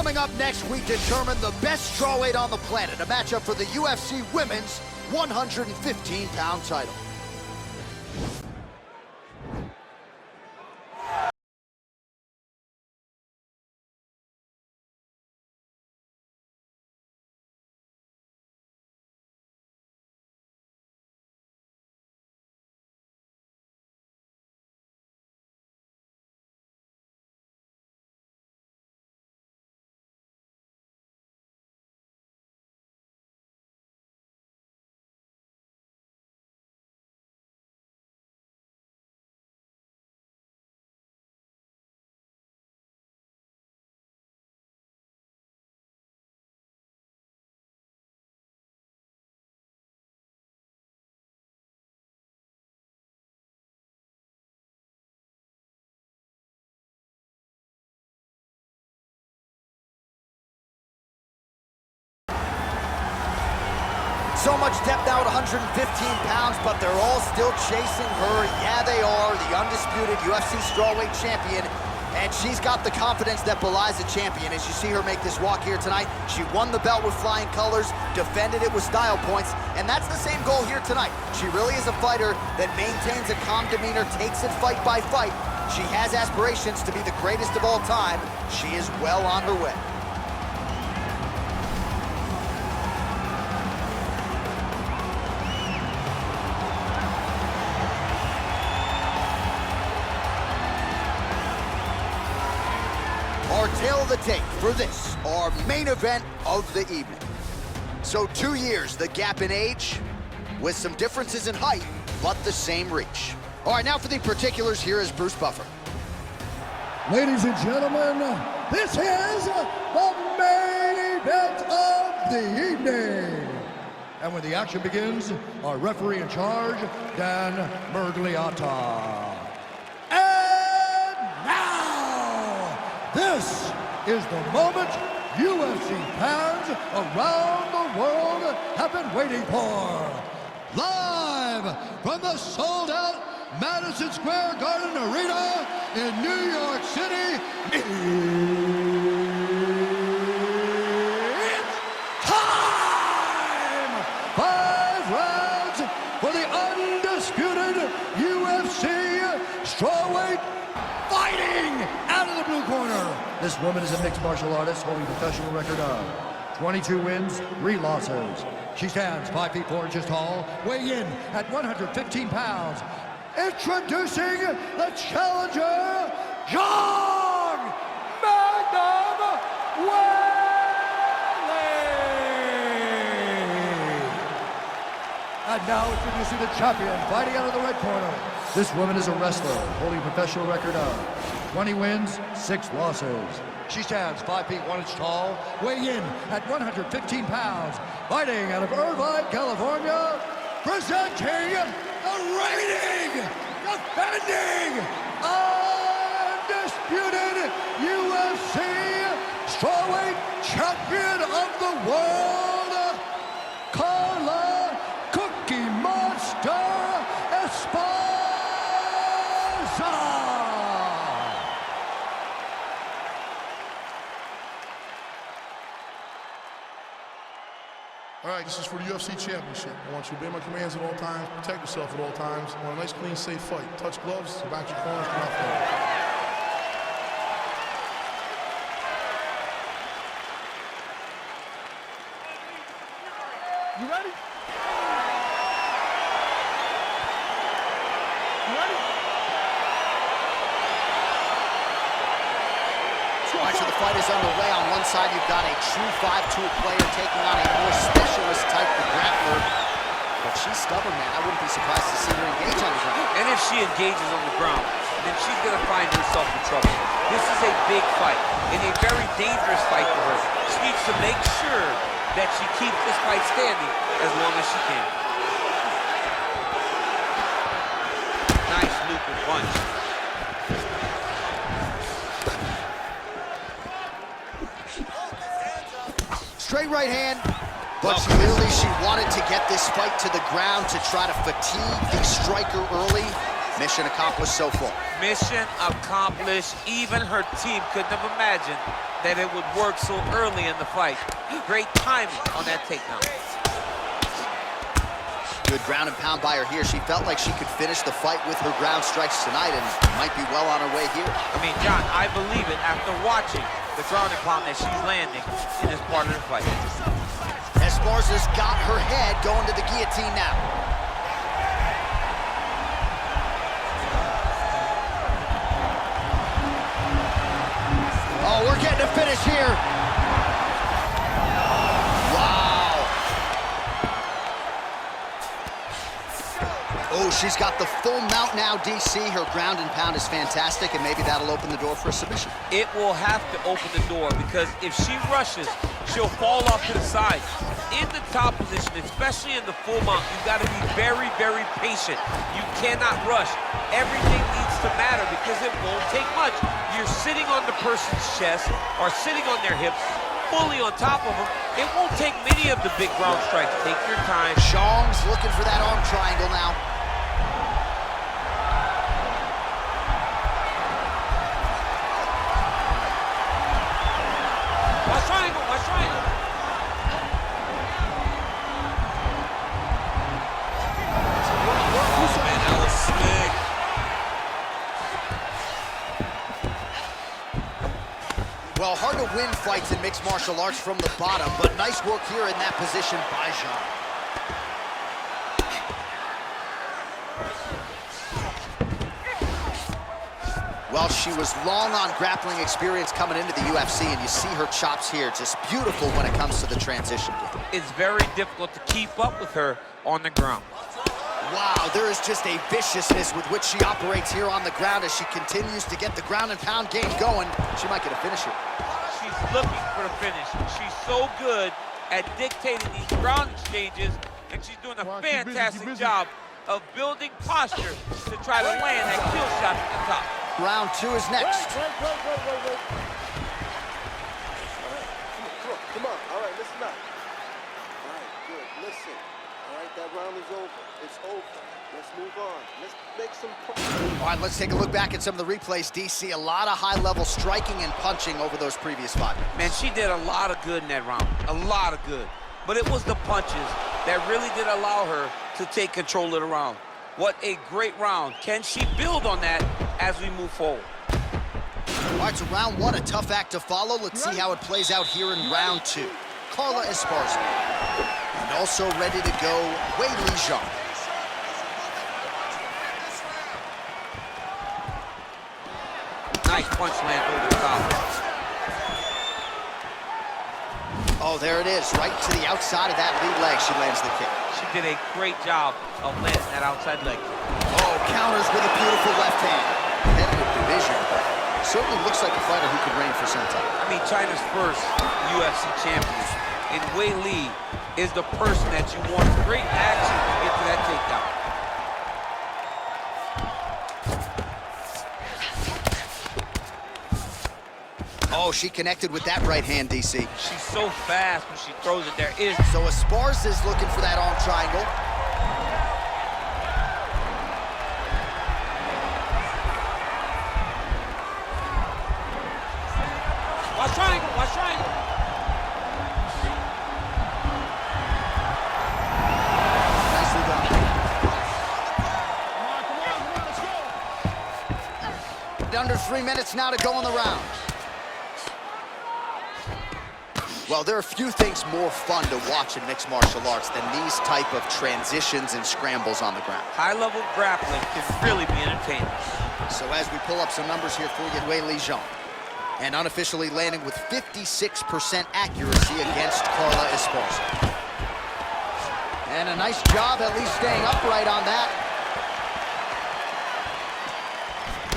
Coming up next, we determine the best strawweight on the planet, a matchup for the UFC Women's 115-pound title. So much depth now at 115 pounds, but they're all still chasing her. Yeah, they are. The undisputed UFC strawweight champion. And she's got the confidence that belies a champion. As you see her make this walk here tonight, she won the belt with flying colors, defended it with style points, and that's the same goal here tonight. She really is a fighter that maintains a calm demeanor, takes it fight by fight. She has aspirations to be the greatest of all time. She is well on her way. Our tale of the tape for this, our main event of the evening. So 2 years, the gap in age, with some differences in height, but the same reach. All right, now for the particulars, here is Bruce Buffer. Ladies and gentlemen, this is the main event of the evening. And when the action begins, our referee in charge, Dan Mergliata. This is the moment UFC fans around the world have been waiting for. Live from the sold-out Madison Square Garden Arena in New York City, it's time! 5 rounds for the undisputed UFC strawweight fighting out of the blue corner. This woman is a mixed martial artist holding a professional record of 22 wins, 3 losses. She stands 5 feet 4 inches tall, weighing in at 115 pounds. Introducing the challenger, Zhang Weili. And now introducing the champion, fighting out of the red corner. This woman is a wrestler, holding a professional record of 20 wins, 6 losses. She stands 5 feet 1 inch tall, weighing in at 115 pounds, fighting out of Irvine, California, presenting the reigning, defending, undisputed UFC strawweight champion of the world, Carla Cookie Monster Esparza. All right, this is for the UFC Championship. I want you to obey my commands at all times, protect yourself at all times. I want a nice, clean, safe fight. Touch gloves, back your corners, come out there. You ready? You ready? All right, so the fight is underway. On one side, you've got a true 5-tool player taking on a more specialist type of grappler. But she's stubborn, man. I wouldn't be surprised to see her engage on the ground. And if she engages on the ground, then she's going to find herself in trouble. This is a big fight and a very dangerous fight for her. She needs to make sure that she keeps this fight standing as long as she can. Nice looping punch. Straight right hand, but she wanted to get this fight to the ground to try to fatigue the striker early. Mission accomplished so far. Mission accomplished. Even her team couldn't have imagined that it would work so early in the fight. Great timing on that takedown. Good ground and pound by her here. She felt like she could finish the fight with her ground strikes tonight and might be well on her way here. I mean, John, I believe it after watching the ground and pound that she's landing in this part of the fight. Esparza's got her head going to the guillotine now. Oh, we're getting a finish here. Wow. Oh, she's got the full mount now, DC. Her ground and pound is fantastic, and maybe that'll open the door for a submission. It will have to open the door because if she rushes, she'll fall off to the side. In the top position, especially in the full mount, you've got to be very, very patient. You cannot rush. Everything needs to matter because it won't take much. You're sitting on the person's chest or sitting on their hips, fully on top of them. It won't take many of the big ground strikes. Take your time. Zhang's looking for that arm triangle now. Watch triangle, watch triangle. Oh, man, that was slick. Well, hard to win fights in mixed martial arts from the bottom, but nice work here in that position by Zhang. Well, she was long on grappling experience coming into the UFC, and you see her chops here, just beautiful when it comes to the transition. It's very difficult to keep up with her on the ground. Wow, there is just a viciousness with which she operates here on the ground as she continues to get the ground and pound game going. She might get a finish here. She's looking for the finish. She's so good at dictating these ground exchanges, and she's doing a fantastic job of building posture to try to land that kill shot at the top. Round 2 is next. Wait. Come on. All right, listen up. All right, good. Listen. All right, that round is over. It's over. Let's move on. Let's make some progress. All right, let's take a look back at some of the replays. DC, a lot of high-level striking and punching over those previous 5. Man, she did a lot of good in that round. A lot of good. But it was the punches that really did allow her to take control of the round. What a great round. Can she build on that as we move forward? All right, so round 1, a tough act to follow. Let's see how it plays out here in round 2. Carla Esparza. And also ready to go, Weili Win. Nice punch land over the top. Oh, there it is, right to the outside of that lead leg. She lands the kick. She did a great job of landing that outside leg. Oh, counters with a beautiful left hand. Competitive division, but certainly looks like a fighter who could reign for some time. I mean, China's first UFC champion. And Weili is the person that you want. Great action to get to that takedown. Oh, she connected with that right hand, DC. She's so fast when she throws it there. So Esparza is looking for that arm triangle. Watch triangle, watch triangle. Nicely done. Come on, let's go. Under 3 minutes now to go in the round. Well, there are few things more fun to watch in mixed martial arts than these type of transitions and scrambles on the ground. High-level grappling can really be entertaining. So as we pull up some numbers here for you, Weili Win. And unofficially landing with 56% accuracy against Carla Esparza. And a nice job at least staying upright on that.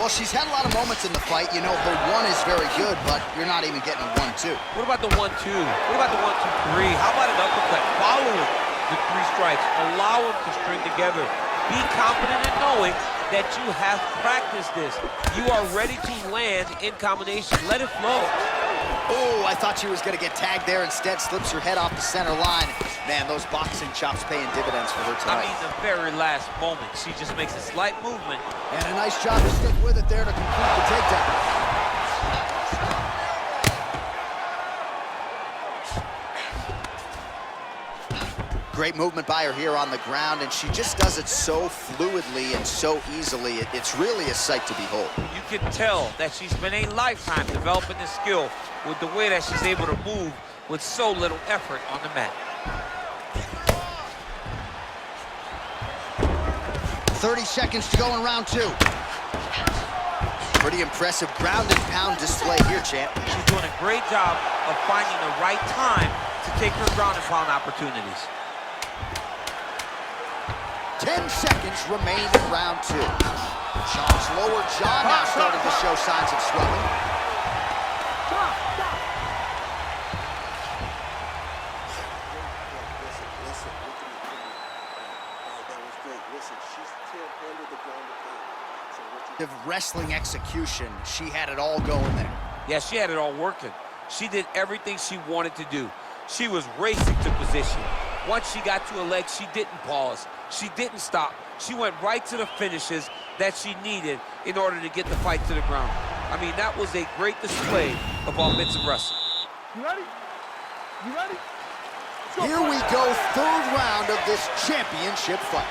Well, she's had a lot of moments in the fight. You know, her 1 is very good, but you're not even getting a 1-2. What about the 1-2? What about the 1-2-3? How about an uppercut? Following the 3 strikes. Allow them to string together. Be confident in knowing that you have practiced this. You are ready to land in combination. Let it flow. Oh, I thought she was going to get tagged there. Instead, slips her head off the center line. Man, those boxing chops paying dividends for her tonight. I mean, the very last moment, she just makes a slight movement. And a nice job to stick with it there to complete the takedown. Great movement by her here on the ground, and she just does it so fluidly and so easily. It's really a sight to behold. You can tell that she's been a lifetime developing this skill with the way that she's able to move with so little effort on the mat. 30 seconds to go in round 2. Pretty impressive ground and pound display here, champ. She's doing a great job of finding the right time to take her ground and pound opportunities. 10 seconds remain in round 2. Zhang's lower jaw now starting to show signs of swelling. Listen, look at me. All right, that was great. Listen, she can't handle the ground and pound. So what you... Wrestling execution, she had it all going there. Yeah, she had it all working. She did everything she wanted to do. She was racing to position. Once she got to her legs, she didn't pause. She didn't stop. She went right to the finishes that she needed in order to get the fight to the ground. I mean, that was a great display of offensive wrestling. You ready? You ready? Here we go, 3rd round of this championship fight.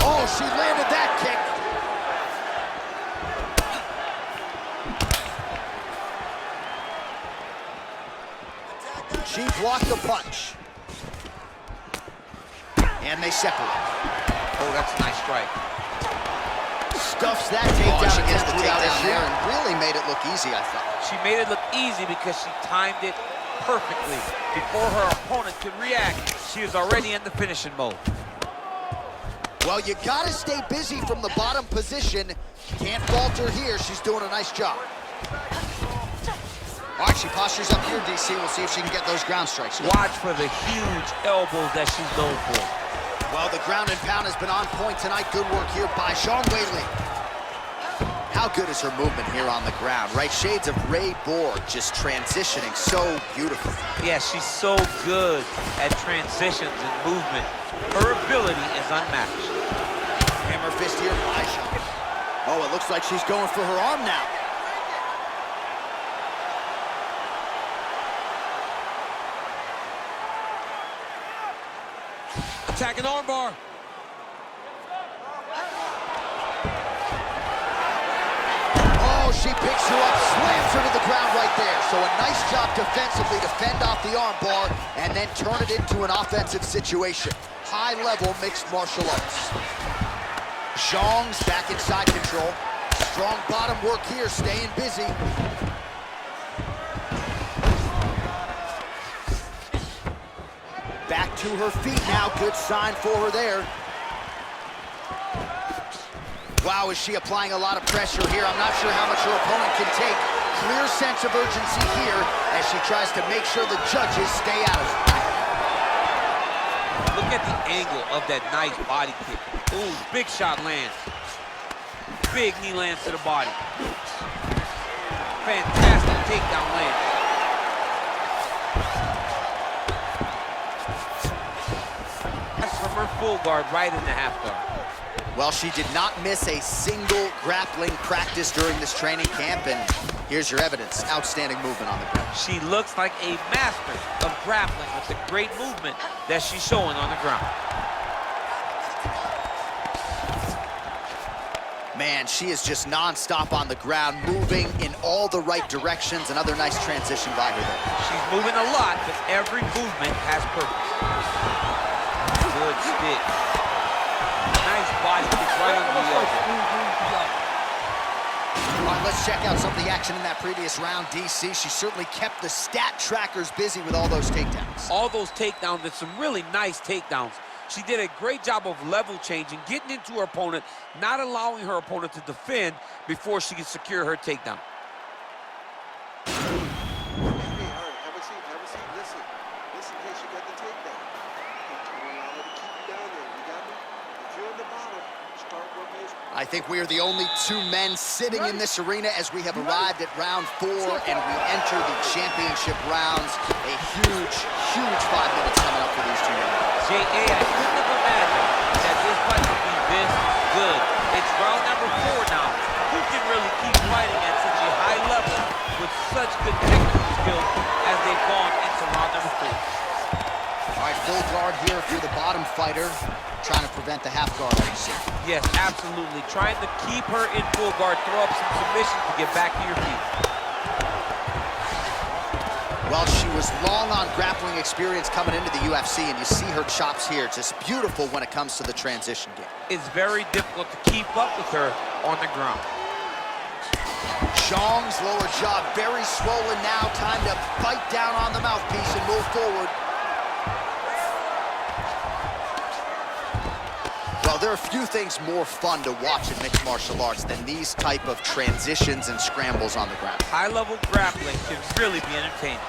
Oh, she landed that kick. She blocked the punch. And they separate. Oh, that's a nice strike. Stuffs that takedown against the takedown there and really made it look easy, I thought. She made it look easy because she timed it perfectly. Before her opponent could react, she was already in the finishing mode. Well, you gotta stay busy from the bottom position. Can't falter here. She's doing a nice job. All right, she postures up here, DC. We'll see if she can get those ground strikes. Watch for the huge elbows that she's known for. Well, the ground and pound has been on point tonight. Good work here by Zhang Weili. How good is her movement here on the ground, right? Shades of Ray Borg, just transitioning so beautifully. Yeah, she's so good at transitions and movement. Her ability is unmatched. Hammer fist here by Zhang. Oh, it looks like she's going for her arm now. Attacking armbar. Oh, she picks her up, slams her to the ground right there. So a nice job defensively to fend off the armbar and then turn it into an offensive situation. High-level mixed martial arts. Zhang's back inside control. Strong bottom work here, staying busy. Back to her feet now, good sign for her there. Wow, is she applying a lot of pressure here? I'm not sure how much her opponent can take. Clear sense of urgency here as she tries to make sure the judges stay out of it. Look at the angle of that nice body kick. Ooh, big shot lands. Big knee lands to the body. Fantastic takedown lands. That's from her full guard right in the half guard. Well, she did not miss a single grappling practice during this training camp, and here's your evidence. Outstanding movement on the ground. She looks like a master of grappling with the great movement that she's showing on the ground. Man, she is just non-stop on the ground, moving in all the right directions. Another nice transition by her there. She's moving a lot, but every movement has purpose. Good stick. Nice body kick right on the elbow. All right, let's check out some of the action in that previous round, DC. She certainly kept the stat trackers busy with all those takedowns. All those takedowns, and some really nice takedowns. She did a great job of level changing, getting into her opponent, not allowing her opponent to defend before she could secure her takedown. Hey, all right, have a seat, listen. Listen, hey, she got the takedown. Don't allow her to keep you down there, you got me? If you're on the bottom, start working I think we are the only two men sitting in this arena as we have arrived at round 4 and we enter the championship rounds. A huge, huge 5 minutes coming up for these two men. J.A., I couldn't have imagined that this fight would be this good. It's round number 4 now. Who can really keep fighting at such a high level with such good technical skills as they've gone into round number 4? All right, full guard here for the bottom fighter, trying to prevent the half guard, like you said. Yes, absolutely. Trying to keep her in full guard, throw up some submissions to get back to your feet. Well, she was long on grappling experience coming into the UFC, and you see her chops here, just beautiful when it comes to the transition game. It's very difficult to keep up with her on the ground. Zhang's lower jaw very swollen now. Time to bite down on the mouthpiece and move forward. Well, there are few things more fun to watch in mixed martial arts than these type of transitions and scrambles on the ground. High-level grappling can really be entertaining.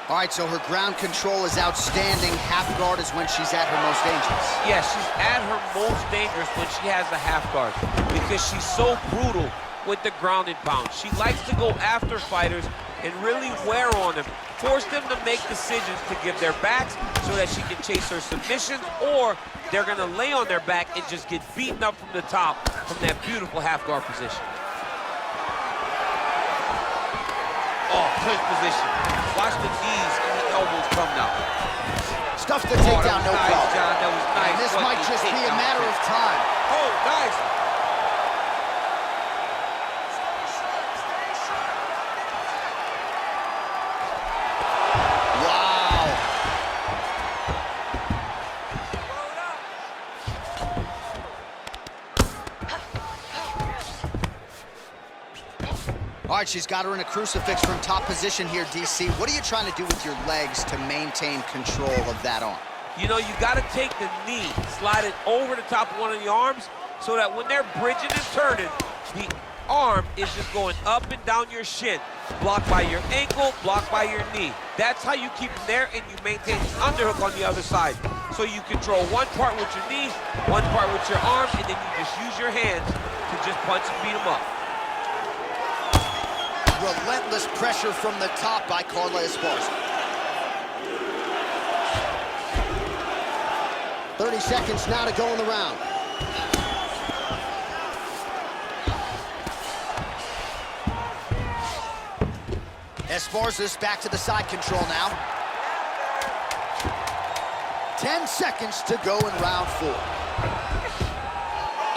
All right, so her ground control is outstanding. Half guard is when she's at her most dangerous. Yeah, she's at her most dangerous when she has a half guard because she's so brutal with the ground and pound. She likes to go after fighters and really wear on them, force them to make decisions to give their backs so that she can chase her submissions, or they're gonna lay on their back and just get beaten up from the top from that beautiful half guard position. Oh, clinch position. Watch the knees and the elbows come now. Stuff the takedown, no nice, problem. John, that was nice. And this might just be a matter of time. Oh, nice. All right, she's got her in a crucifix from top position here, DC. What are you trying to do with your legs to maintain control of that arm? You know, you got to take the knee, slide it over the top of one of the arms so that when they're bridging and turning, the arm is just going up and down your shin, blocked by your ankle, blocked by your knee. That's how you keep them there, and you maintain the underhook on the other side. So you control one part with your knee, one part with your arm, and then you just use your hands to just punch and beat them up. Relentless pressure from the top by Carla Esparza. 30 seconds now to go in the round. Esparza's back to the side control now. 10 seconds to go in round 4.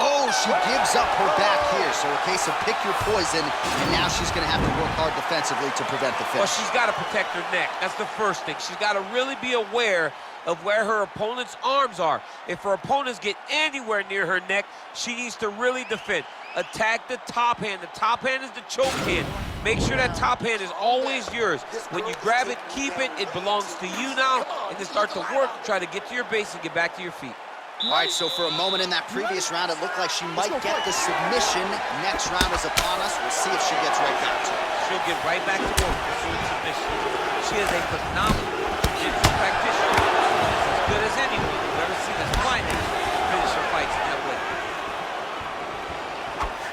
Oh, she gives up her back here, so a case of pick your poison, and now she's going to have to work hard defensively to prevent the finish. Well, she's got to protect her neck. That's the first thing. She's got to really be aware of where her opponent's arms are. If her opponents get anywhere near her neck, she needs to really defend. Attack the top hand. The top hand is the choke hand. Make sure that top hand is always yours. When you grab it, keep it. It belongs to you now, and then start to work to try to get to your base and get back to your feet. All right, so for a moment in that previous round, it looked like she might get the submission. Next round is upon us. We'll see if she gets right back to it. She'll get right back to work pursuing submission. She is a phenomenal jiu-jitsu practitioner. She's as good as anyone you've ever seen us finding finish her fights in that way.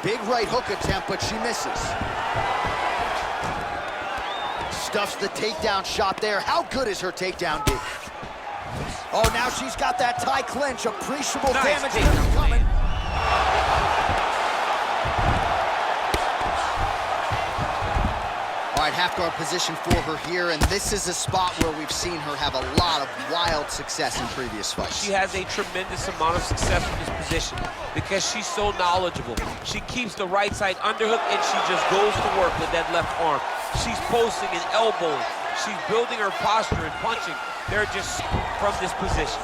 Big right hook attempt, but she misses. Stuffs the takedown shot there. How good is her takedown dig? Oh, now she's got that tie clinch. Appreciable damage coming. All right, half guard position for her here, and this is a spot where we've seen her have a lot of wild success in previous fights. She has a tremendous amount of success in this position because she's so knowledgeable. She keeps the right side underhook, and she just goes to work with that left arm. She's posting and elbowing. She's building her posture and punching. They're just from this position.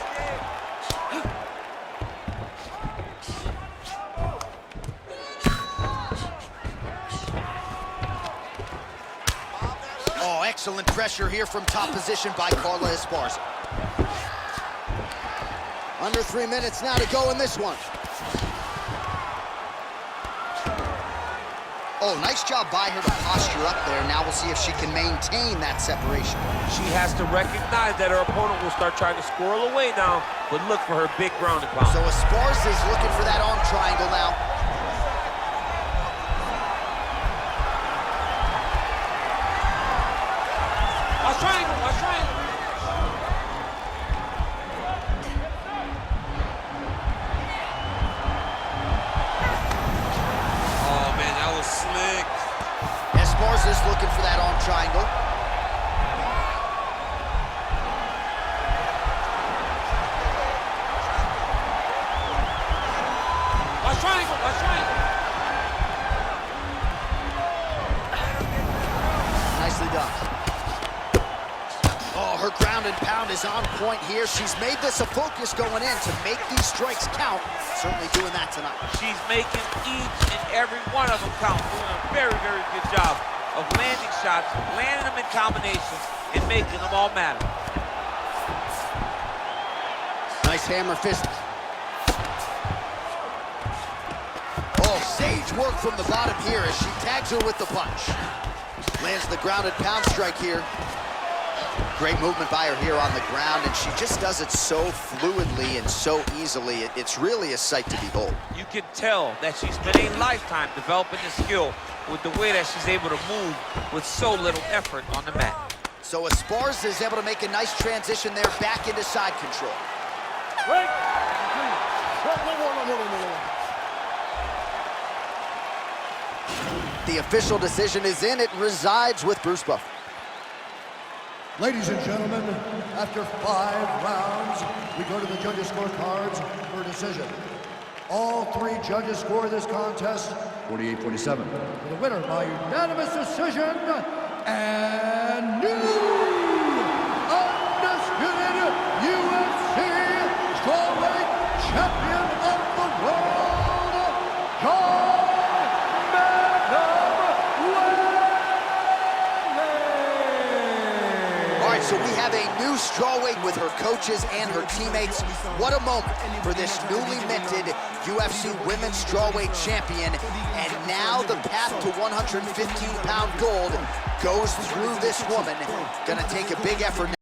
Oh, excellent pressure here from top position by Carla Esparza. Under 3 minutes now to go in this one. Oh, nice job by her to posture up there. Now we'll see if she can maintain that separation. She has to recognize that her opponent will start trying to squirrel away now, but look for her big ground and pound. So Esparza is looking for that arm triangle now. Watch triangle, watch triangle. Oh, man, that was slick. Esparza is looking for that arm triangle. Watch triangle, watch triangle. Nicely done. Oh, her ground and pound is on point here. She's made this a focus going in to make these strikes count. Certainly doing that tonight. She's making each and every one of them count. Doing a very, very good job of landing shots, landing them in combinations, and making them all matter. Nice hammer fist. Oh, sage work from the bottom here as she tags her with the punch. Lands the grounded pound strike here. Great movement by her here on the ground, and she just does it so fluidly and so easily. It's really a sight to behold. You can tell that she's spent a lifetime developing this skill with the way that she's able to move with so little effort on the mat. So Esparza is able to make a nice transition there back into side control. Wait. The official decision is in. It resides with Bruce Buffer. Ladies and gentlemen, after 5 rounds, we go to the judges' scorecards for a decision. All 3 judges score this contest 48-47. For the winner by unanimous decision, and new undisputed UFC strawweight champion of the world, So we have a new strawweight with her coaches and her teammates. What a moment for this newly minted UFC Women's Strawweight Champion. And now the path to 115-pound gold goes through this woman. Gonna take a big effort.